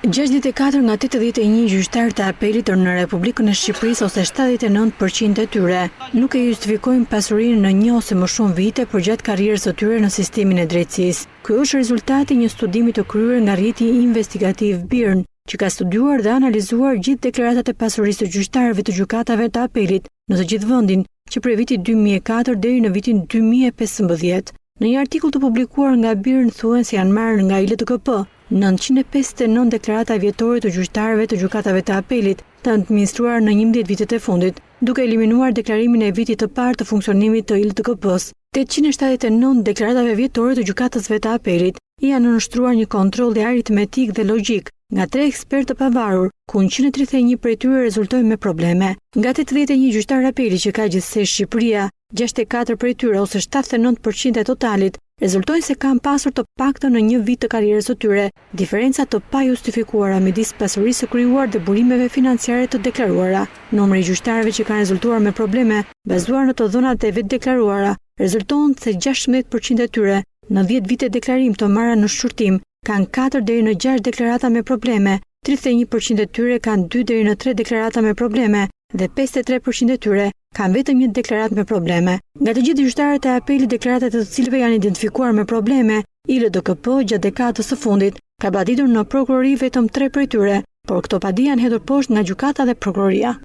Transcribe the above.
64 nga 81 gjyqtarë të apelit në Republikën e Shqipërisë ose 79% e tyre nuk e justifikojnë pasurinë në një ose më shumë vite përgjatë karrierës së tyre në sistemin e drejtësisë. Ky është rezultati një studimi të kryer nga rrjeti investigativ BIRN, që ka studiuar dhe analizuar gjithë deklaratat e pasurisë të gjyqtarëve të gjykatave të apelit në të gjithë vendin, që prej vitit 2004 deri në vitin 2015. Në një artikull të publikuar nga BIRN thuhen se janë marrë nga ILTKP 959 deklarata vjetore të gjyqtarëve të gjykatave të apelit të administruar në 11 vitet e fundit, duke eliminuar deklarimin e vitit të parë të funksionimit të ILTKP-s. 879 deklaratave vjetore të gjykatësve të apelit janë nënshtruar një kontroll aritmetik dhe logjik nga 3 ekspertë të pavarur, ku 131 prej tyre rezultojnë me probleme. Nga 81 gjyqtarë apeli që ka gjithsej Shqipëria, 64 prej tyre ose 79% e totalit rezultojnë se kanë pasur të paktën në një vit të karrierës së tyre diferenca të pajustifikuara midis pasurisë së krijuar dhe burimeve financiare të deklaruara. Numri i gjyqtarëve që kanë rezultuar me probleme bazuar në të dhënat e vetë deklaruara rezulton se 16% e tyre në 10 vite deklarim të marra në shqyrtim kanë 4 deri në 6 deklarata me probleme, 31% e tyre kanë 2 deri në 3 deklarata me probleme dhe 53% e tyre kanë vetëm një deklaratë me probleme. Nga të gjithë gjyqtarët e apelit, deklaratat e të cilëve janë identifikuar me probleme, ILTKP gjatë dekadës së fundit ka baditur në prokurori vetëm 3 prej tyre, por këto padi janë hedhur poshtë nga gjykata dhe prokuroria.